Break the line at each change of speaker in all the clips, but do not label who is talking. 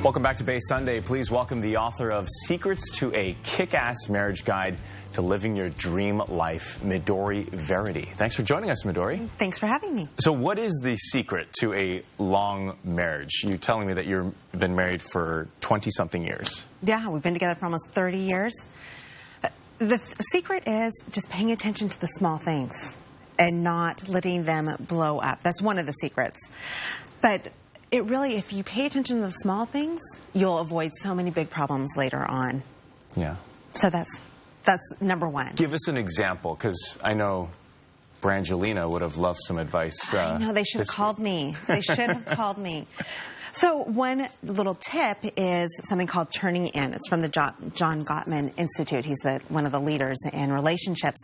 Welcome back to Bay Sunday. Please welcome the author of Secrets to a Kick-Ass Marriage Guide to Living Your Dream Life, Midori Verity. Thanks for joining us, Midori.
Thanks for having me.
So what is the secret to a long marriage? You're telling me that you've been married for 20-something years.
Yeah, we've been together for almost 30 years. The secret is just paying attention to the small things and not letting them blow up. That's one of the secrets. But it really, if you pay attention to the small things, you'll avoid so many big problems later on.
Yeah.
So that's number one.
Give us an example, because I know Brangelina would have loved some advice.
I know, they should have called me. They should have called me. So one little tip is something called turning in. It's from the John Gottman Institute. He's one of the leaders in relationships.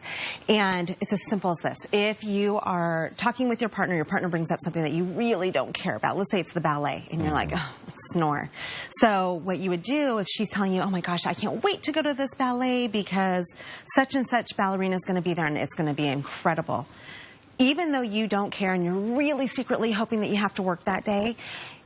And it's as simple as this. If you are talking with your partner brings up something that you really don't care about. Let's say it's the ballet, and you're like, oh, snore. So what you would do if she's telling you, oh my gosh, I can't wait to go to this ballet because such and such ballerina is going to be there and it's going to be incredible. Even though you don't care and you're really secretly hoping that you have to work that day,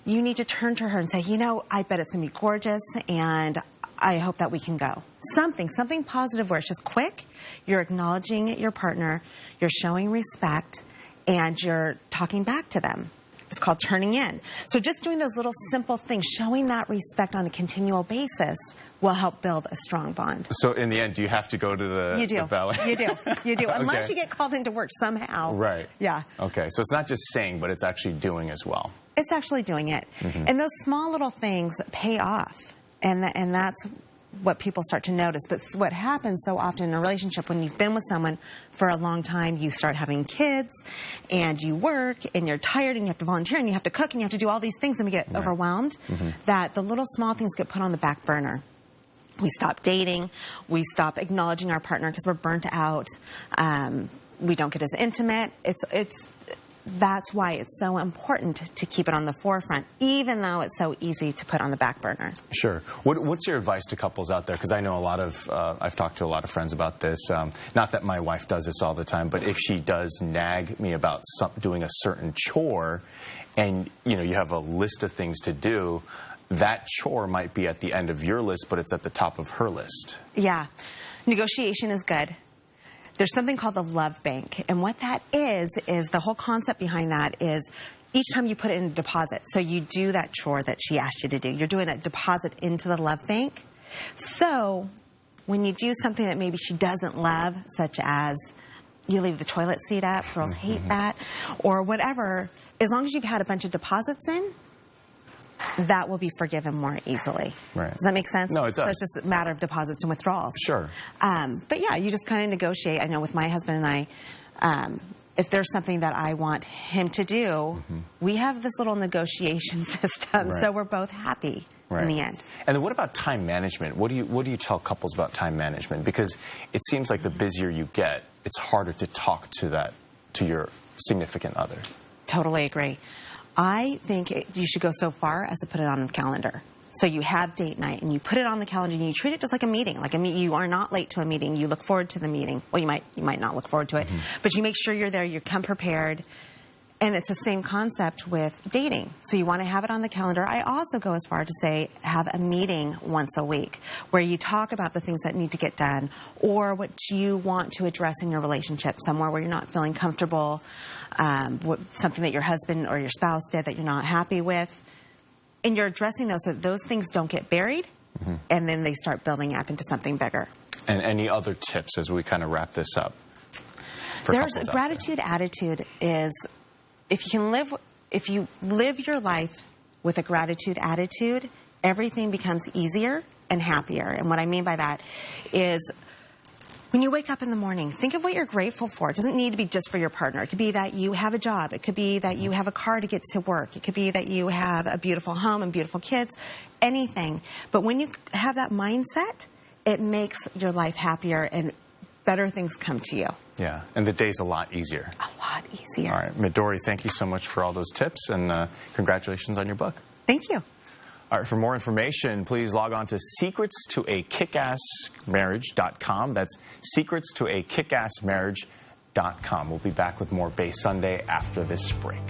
you need to turn to her and say, you know, I bet it's going to be gorgeous and I hope that we can go. Something positive where it's just quick. You're acknowledging your partner, you're showing respect, and you're talking back to them. It's called turning in. So just doing those little simple things, showing that respect on a continual basis will help build a strong bond.
So in the end, do you have to go to the ballet?
You do. Unless
Okay.
you get called into work somehow.
Right.
Yeah.
Okay, so it's not just saying, but it's actually doing as well.
It's actually doing it. And those small little things pay off. And that's what people start to notice. But what happens so often in a relationship, when you've been with someone for a long time, you start having kids and you work and you're tired and you have to volunteer and you have to cook and you have to do all these things and we get overwhelmed, that the little small things get put on the back burner. We stop dating. We stop acknowledging our partner because we're burnt out. We don't get as intimate. That's why it's so important to keep it on the forefront, even though it's so easy to put on the back burner.
Sure. What's your advice to couples out there? Because I know I've talked to a lot of friends about this. Not that my wife does this all the time, but if she does nag me about doing a certain chore, and you have a list of things to do, that chore might be at the end of your list, but it's at the top of her list. Yeah.
Negotiation is good. There's something called the love bank. And what that is the whole concept behind that is each time you put it in a deposit. So you do that chore that she asked you to do. You're doing that deposit into the love bank. So when you do something that maybe she doesn't love, such as you leave the toilet seat up, girls hate that, or whatever, as long as you've had a bunch of deposits in, that will be forgiven more easily.
Right.
Does that make sense?
No, it does.
So it's just a matter of deposits and withdrawals.
Sure.
But yeah, you just kind of negotiate. I know with my husband and I, if there's something that I want him to do, we have this little negotiation system, so we're both happy in the end.
And then what about time management? What do you tell couples about time management? Because it seems like the busier you get, it's harder to talk to your significant other.
Totally agree. I think you should go so far as to put it on the calendar. So you have date night and you put it on the calendar and you treat it just like a meeting. You are not late to a meeting. You look forward to the meeting. Well, you might not look forward to it, but you make sure you're there. You come prepared. And it's the same concept with dating. So you want to have it on the calendar. I also go as far to say have a meeting once a week where you talk about the things that need to get done or what you want to address in your relationship, somewhere where you're not feeling comfortable, something that your husband or your spouse did that you're not happy with. And you're addressing those so those things don't get buried and then they start building up into something bigger.
And any other tips as we kind of wrap this up?
There's a gratitude attitude is... If you live your life with a gratitude attitude, everything becomes easier and happier. And what I mean by that is when you wake up in the morning, think of what you're grateful for. It doesn't need to be just for your partner. It could be that you have a job. It could be that you have a car to get to work. It could be that you have a beautiful home and beautiful kids, anything. But when you have that mindset, it makes your life happier and better things come to you.
Yeah, and the day's a lot easier.
A lot easier.
All right, Midori, thank you so much for all those tips, and congratulations on your book.
Thank you.
All right, for more information, please log on to secretstoakickassmarriage.com. That's secretstoakickassmarriage.com. We'll be back with more Bay Sunday after this break.